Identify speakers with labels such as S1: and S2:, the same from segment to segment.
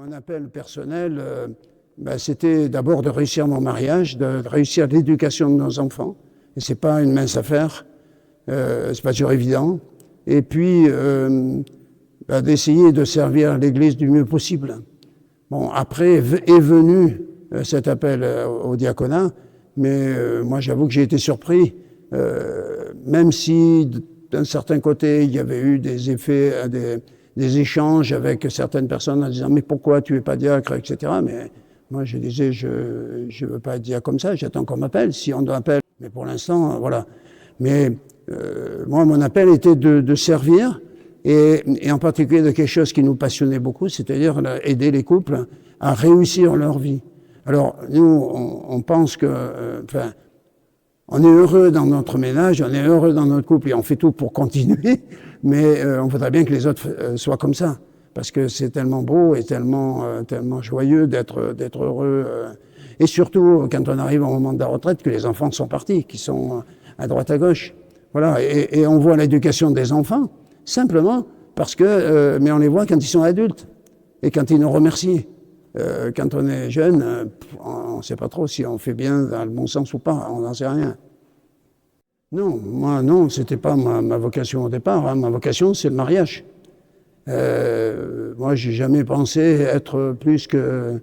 S1: Mon appel personnel, c'était d'abord de réussir mon mariage, de réussir l'éducation de nos enfants. Et c'est pas une mince affaire, c'est pas toujours évident. Et puis, d'essayer de servir l'Église du mieux possible. Bon, après est venu cet appel au diaconat, mais moi j'avoue que j'ai été surpris, même si d'un certain côté il y avait eu des effets, des échanges avec certaines personnes en disant « mais pourquoi tu es pas diacre ?» etc. Mais moi je disais « je veux pas être diacre comme ça, j'attends qu'on m'appelle, si on m'appelle. » Mais pour l'instant, voilà. Mais moi mon appel était de servir, et en particulier de quelque chose qui nous passionnait beaucoup, c'est-à-dire aider les couples à réussir leur vie. Alors nous, on pense que, on est heureux dans notre ménage, on est heureux dans notre couple et on fait tout pour continuer, mais on voudrait bien que les autres soient comme ça, parce que c'est tellement beau et tellement joyeux d'être heureux, et surtout quand on arrive au moment de la retraite, que les enfants sont partis, qui sont à droite à gauche. Voilà, et on voit l'éducation des enfants. Simplement parce que, mais on les voit quand ils sont adultes et quand ils nous remercient. Quand on est jeune, on ne sait pas trop si on fait bien dans le bon sens ou pas, on n'en sait rien. Non, moi non, c'était pas ma vocation au départ, hein. Ma vocation c'est le mariage. Moi j'ai jamais pensé être plus qu'un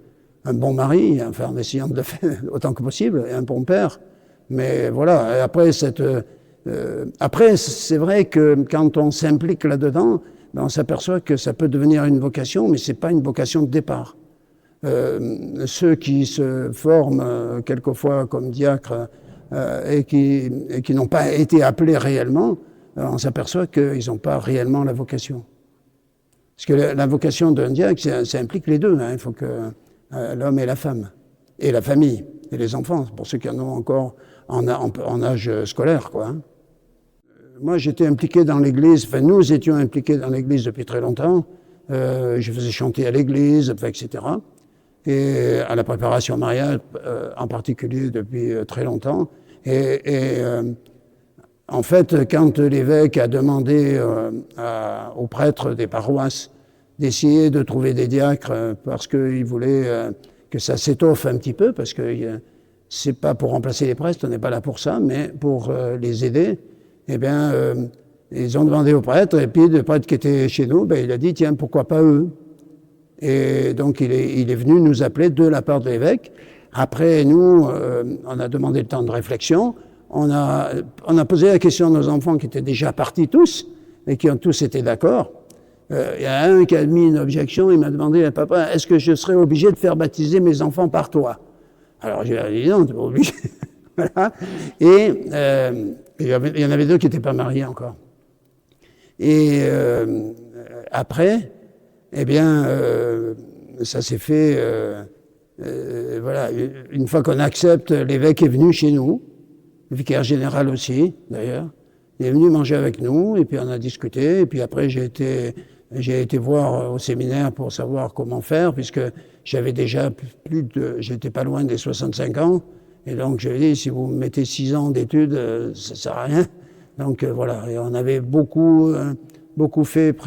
S1: bon mari, enfin en essayant de le faire autant que possible, et un bon père. Mais voilà, et après après, c'est vrai que quand on s'implique là-dedans, on s'aperçoit que ça peut devenir une vocation, mais c'est pas une vocation de départ. Ceux qui se forment quelquefois comme diacres et qui n'ont pas été appelés réellement, on s'aperçoit qu'ils n'ont pas réellement la vocation. Parce que la vocation d'un diacre, ça implique les deux. Hein. Il faut que l'homme et la femme, et la famille, et les enfants, pour ceux qui en ont encore en âge scolaire, quoi. Hein. Moi, j'étais impliqué dans l'église, enfin, nous étions impliqués dans l'église depuis très longtemps. Je faisais chanter à l'église, etc. Et à la préparation au mariage, en particulier depuis très longtemps. En fait, quand l'évêque a demandé aux prêtres des paroisses d'essayer de trouver des diacres parce qu'il voulait que ça s'étoffe un petit peu, parce que c'est pas pour remplacer les prêtres, on n'est pas là pour ça, mais pour les aider. Eh bien, ils ont demandé aux prêtres, et puis le prêtre qui était chez nous, il a dit, tiens, pourquoi pas eux? Et donc, il est venu nous appeler de la part de l'évêque. Après, nous, on a demandé le temps de réflexion. On a posé la question à nos enfants qui étaient déjà partis tous, et qui ont tous été d'accord. Il y a un qui a mis une objection, il m'a demandé, papa, est-ce que je serais obligé de faire baptiser mes enfants par toi? Alors, j'ai dit, non, tu n'es pas obligé. Voilà. Et il y en avait deux qui n'étaient pas mariés encore. Et après, eh bien, ça s'est fait, voilà, une fois qu'on accepte, l'évêque est venu chez nous, le vicaire général aussi, d'ailleurs. Il est venu manger avec nous, et puis on a discuté, et puis après j'ai été voir au séminaire pour savoir comment faire, puisque j'avais déjà j'étais pas loin des 65 ans, et donc je lui ai dit, si vous mettez 6 ans d'études, ça sert à rien. Donc voilà, et on avait beaucoup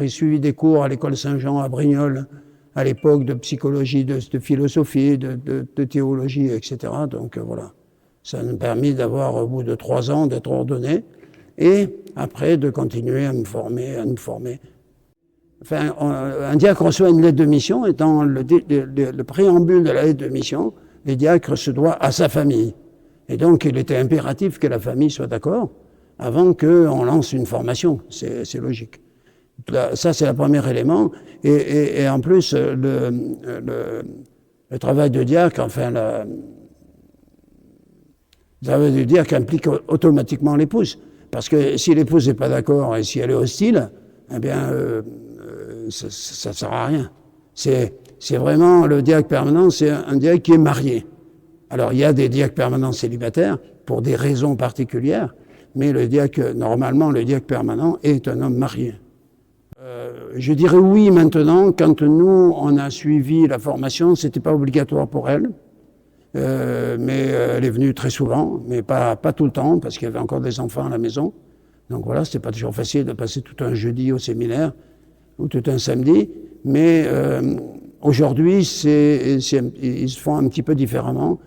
S1: suivi des cours à l'école Saint-Jean à Brignoles, à l'époque de psychologie, de philosophie, de théologie, etc. Donc voilà, ça nous a permis d'avoir, au bout de 3 ans, d'être ordonné, et après de continuer à me former. Enfin, un diacre reçoit une lettre de mission, et dans le préambule de la lettre de mission, le diacre se doit à sa famille. Et donc, il était impératif que la famille soit d'accord avant qu'on lance une formation. C'est logique. Ça, c'est le premier élément. Et en plus, le travail de diacre, enfin, le travail de diacre implique automatiquement l'épouse. Parce que si l'épouse n'est pas d'accord et si elle est hostile, eh bien, ça ne sert à rien. C'est vraiment le diacre permanent, c'est un diacre qui est marié. Alors, il y a des diacres permanents célibataires pour des raisons particulières, mais normalement, le diacre permanent est un homme marié. Je dirais oui maintenant, quand nous, on a suivi la formation, c'était pas obligatoire pour elle, mais elle est venue très souvent, mais pas tout le temps, parce qu'il y avait encore des enfants à la maison. Donc voilà, c'était pas toujours facile de passer tout un jeudi au séminaire, ou tout un samedi, mais Aujourd'hui, ils se font un petit peu différemment,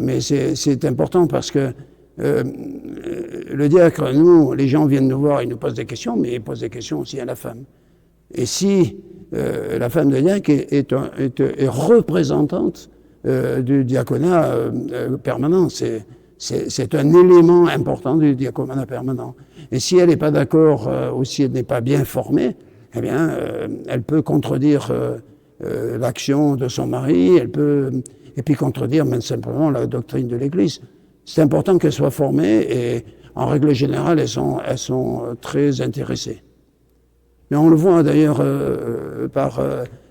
S1: mais c'est important parce que le diacre, nous, les gens viennent nous voir, ils nous posent des questions, mais ils posent des questions aussi à la femme. Et si la femme de diacre est représentante du diaconat permanent, c'est un élément important du diaconat permanent. Et si elle n'est pas d'accord ou si elle n'est pas bien formée, eh bien, elle peut contredire l'action de son mari, et puis contredire même simplement la doctrine de l'Église. C'est important qu'elles soient formées et en règle générale, elles sont très intéressées. Mais on le voit d'ailleurs par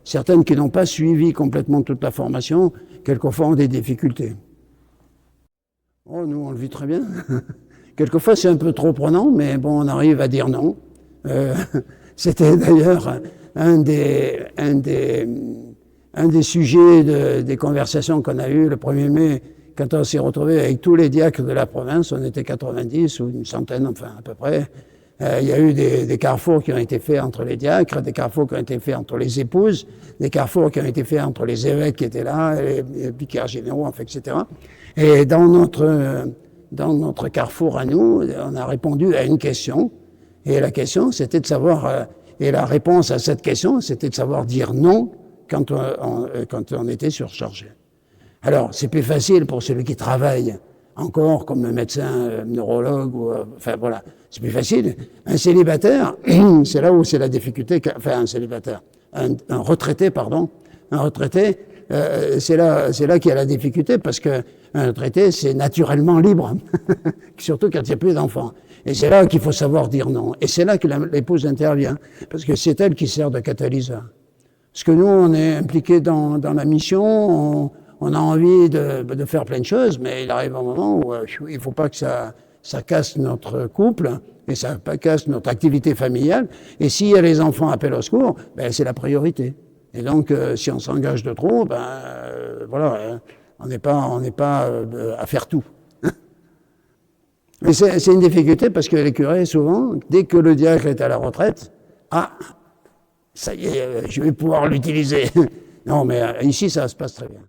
S1: certaines qui n'ont pas suivi complètement toute la formation, quelquefois ont des difficultés. Oh, nous, on le vit très bien. Quelquefois, c'est un peu trop prenant, mais bon, on arrive à dire non. C'était d'ailleurs un des sujets des conversations qu'on a eues le 1er mai, quand on s'est retrouvé avec tous les diacres de la province. On était 90 ou une centaine, enfin à peu près. Il y a eu des carrefours qui ont été faits entre les diacres, des carrefours qui ont été faits entre les épouses, des carrefours qui ont été faits entre les évêques qui étaient là, les vicaires généraux, enfin, etc. Et dans notre carrefour à nous, on a répondu à une question. Et la question, c'était de savoir, et la réponse à cette question, c'était de savoir dire non quand on était surchargé. Alors, c'est plus facile pour celui qui travaille encore comme un médecin, neurologue, enfin voilà, c'est plus facile. Un célibataire, c'est là où c'est la difficulté, enfin un célibataire, un retraité, c'est là qu'il y a la difficulté, parce qu'un retraité, c'est naturellement libre, surtout quand il n'y a plus d'enfants. Et c'est là qu'il faut savoir dire non. Et c'est là que l'épouse intervient, parce que c'est elle qui sert de catalyseur. Parce que nous, on est impliqués dans la mission, on a envie de faire plein de choses, mais il arrive un moment où il ne faut pas que ça casse notre couple et ça casse notre activité familiale. Et s'il y a les enfants appellent au secours, ben, c'est la priorité. Et donc, si on s'engage de trop, voilà, on n'est pas à faire tout. Mais c'est une difficulté parce que les curés, souvent, dès que le diacre est à la retraite, ça y est, je vais pouvoir l'utiliser. Non, mais ici, ça se passe très bien.